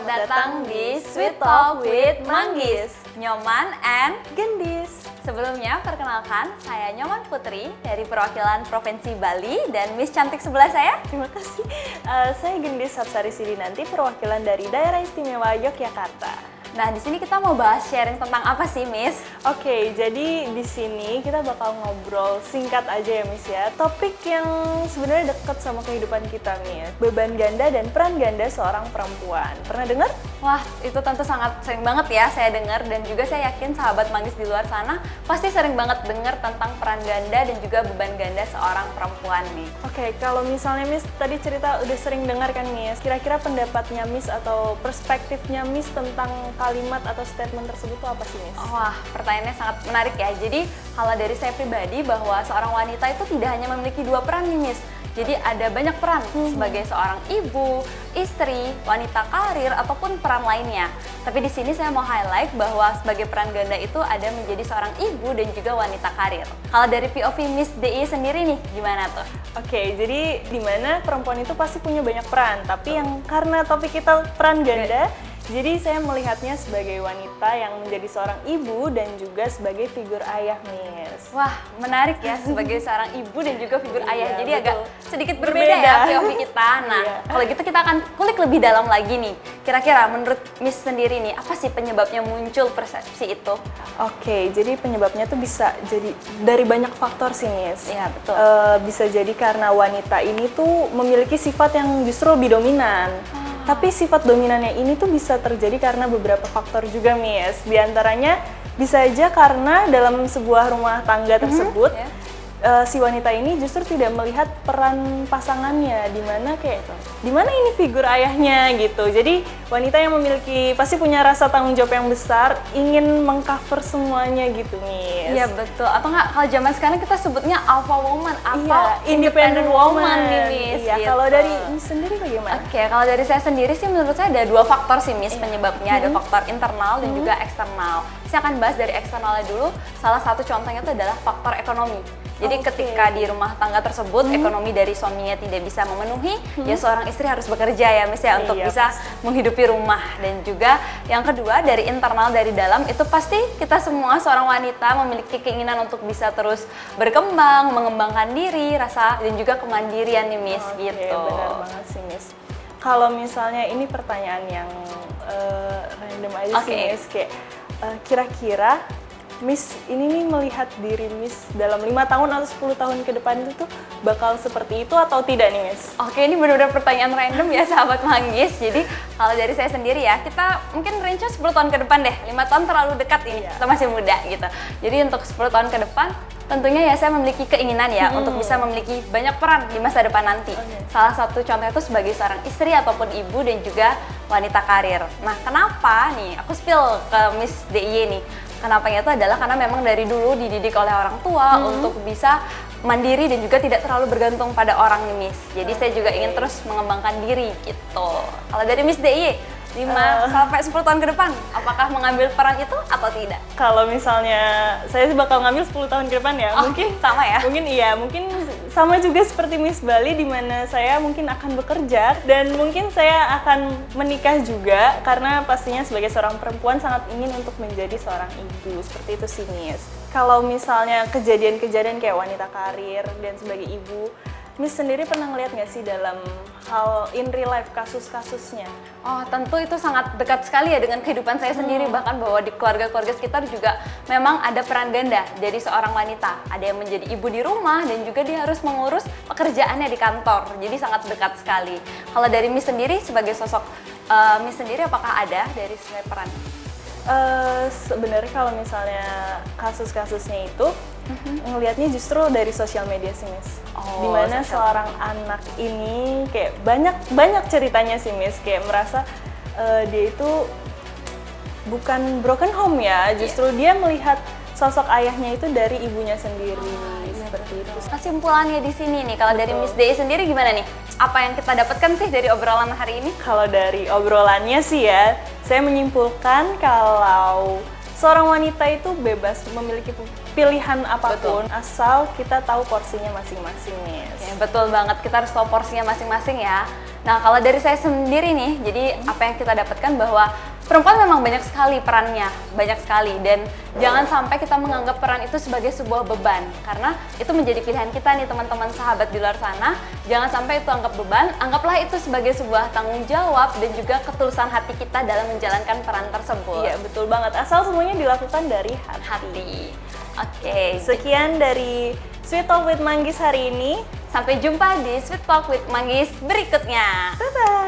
Selamat datang di Sweet Talk with Manggis, Nyoman and Gendis. Sebelumnya, perkenalkan, saya Nyoman Putri dari perwakilan Provinsi Bali dan Miss Cantik sebelah saya. Terima kasih. Saya Gendis Sapsari Sidinanti, perwakilan dari Daerah Istimewa Yogyakarta. Nah, di sini kita mau bahas sharing tentang apa sih, Miss? Oke, jadi di sini kita bakal ngobrol singkat aja ya, Miss ya. Topik yang sebenarnya dekat sama kehidupan kita, Miss. Beban ganda dan peran ganda seorang perempuan. Pernah dengar? Wah, itu tentu sangat sering banget ya saya dengar, dan juga saya yakin sahabat Manggis di luar sana pasti sering banget dengar tentang peran ganda dan juga beban ganda seorang perempuan nih. Oke, kalau misalnya Miss tadi cerita udah sering dengar kan, Miss. Kira-kira pendapatnya Miss atau perspektifnya Miss tentang kalimat atau statement tersebut itu apa sih, Miss? Wah, pertanyaannya sangat menarik ya. Jadi, kalau dari saya pribadi bahwa seorang wanita itu tidak hanya memiliki dua peran nih, Miss. Jadi ada banyak peran sebagai seorang ibu, istri, wanita karir, ataupun peran lainnya. Tapi di sini saya mau highlight bahwa sebagai peran ganda itu ada menjadi seorang ibu dan juga wanita karir. Kalau dari POV Miss DI sendiri nih, gimana tuh? Oke, jadi di mana perempuan itu pasti punya banyak peran, tapi yang karena topik kita peran ganda, jadi saya melihatnya sebagai wanita yang menjadi seorang ibu dan juga sebagai figur ayah, Miss. Wah, menarik ya, sebagai seorang ibu dan juga figur ayah. Jadi betul. agak sedikit berbeda ya POV kita. Nah, kalau gitu kita akan kulik lebih dalam lagi nih. Kira-kira menurut Miss sendiri nih, apa sih penyebabnya muncul persepsi itu? Oke, jadi penyebabnya tuh bisa jadi dari banyak faktor sih, Miss. Iya, betul. Bisa jadi karena wanita ini tuh memiliki sifat yang justru lebih dominan. Tapi sifat dominannya ini tuh bisa terjadi karena beberapa faktor juga, Miss. Di antaranya bisa aja karena dalam sebuah rumah tangga tersebut, si wanita ini justru tidak melihat peran pasangannya, di mana ini figur ayahnya gitu. Jadi wanita yang memiliki pasti punya rasa tanggung jawab yang besar, ingin mengcover semuanya gitu, Miss. Iya, betul. Atau nggak, kalau zaman sekarang kita sebutnya alpha woman atau independent woman nih, Miss. Iya, gitu. kalau dari Miss sendiri bagaimana? Oke, kalau dari saya sendiri sih menurut saya ada dua faktor sih, Miss, penyebabnya. Ada faktor internal dan juga eksternal. Saya akan bahas dari eksternalnya dulu. Salah satu contohnya itu adalah faktor ekonomi. Jadi ketika di rumah tangga tersebut ekonomi dari suaminya tidak bisa memenuhi, ya seorang istri harus bekerja ya, Miss ya, untuk bisa menghidupi rumah. Dan juga yang kedua dari internal, dari dalam, itu pasti kita semua seorang wanita memiliki keinginan untuk bisa terus berkembang, mengembangkan diri, rasa dan juga kemandirian nih, Miss, gitu. Benar banget sih, Miss. Kalau misalnya ini pertanyaan yang random aja sih, Miss, kayak kira-kira Miss ini nih melihat diri Miss dalam 5 tahun atau 10 tahun ke depan itu tuh bakal seperti itu atau tidak nih, Miss? Oke, ini benar-benar pertanyaan random ya, sahabat Manggis. Jadi kalau dari saya sendiri ya, kita mungkin range 10 tahun ke depan deh. 5 tahun terlalu dekat ini, kita masih muda gitu. Jadi untuk 10 tahun ke depan, tentunya ya saya memiliki keinginan ya untuk bisa memiliki banyak peran di masa depan nanti. Salah satu contohnya itu sebagai seorang istri ataupun ibu dan juga wanita karir. Nah, kenapa nih? Aku spill ke Miss DIY nih. Kenapanya itu adalah karena memang dari dulu dididik oleh orang tua untuk bisa mandiri dan juga tidak terlalu bergantung pada orang nih, Miss. Jadi saya juga ingin terus mengembangkan diri gitu. Kalau dari Miss DIY, 5 sampai 10 tahun ke depan, apakah mengambil peran itu atau tidak? Kalau misalnya saya sih bakal ngambil 10 tahun ke depan ya. Mungkin sama ya? Mungkin sama juga seperti Miss Bali, di mana saya mungkin akan bekerja dan mungkin saya akan menikah juga, karena pastinya sebagai seorang perempuan sangat ingin untuk menjadi seorang ibu. Seperti itu sih, Miss. Kalau misalnya kejadian-kejadian kayak wanita karir dan sebagai ibu, Miss sendiri pernah ngeliat nggak sih dalam hal in real life kasus-kasusnya? Oh, tentu itu sangat dekat sekali ya dengan kehidupan saya sendiri, bahkan bahwa di keluarga-keluarga sekitar juga memang ada peran ganda dari seorang wanita. Ada yang menjadi ibu di rumah dan juga dia harus mengurus pekerjaannya di kantor. Jadi sangat dekat sekali. Kalau dari Miss sendiri sebagai sosok Miss sendiri, apakah ada dari sebagai peran? Sebenarnya kalau misalnya kasus-kasusnya itu ngelihatnya justru dari sosial media sih, Miss. Dimana seorang anak ini kayak banyak ceritanya sih, Miss, kayak merasa dia itu bukan broken home ya, justru dia melihat sosok ayahnya itu dari ibunya sendiri. Seperti itu. Kesimpulannya di sini nih, kalau dari Miss DI sendiri gimana nih? Apa yang kita dapatkan sih dari obrolan hari ini? Kalau dari obrolannya sih ya, saya menyimpulkan kalau seorang wanita itu bebas memiliki pilihan apapun, asal kita tahu porsinya masing-masing, Miss. Ya, betul banget, kita harus tahu porsinya masing-masing ya. Nah, kalau dari saya sendiri nih, jadi apa yang kita dapatkan bahwa perempuan memang banyak sekali perannya, banyak sekali, dan jangan sampai kita menganggap peran itu sebagai sebuah beban, karena itu menjadi pilihan kita nih teman-teman sahabat di luar sana. Jangan sampai itu anggap beban, anggaplah itu sebagai sebuah tanggung jawab dan juga ketulusan hati kita dalam menjalankan peran tersebut. Iya, betul banget. Asal semuanya dilakukan dari hati. Hati. Oke, Sekian dari Sweet Talk with Manggis hari ini. sampai jumpa di Sweet Talk with Manggis berikutnya. Bye-bye!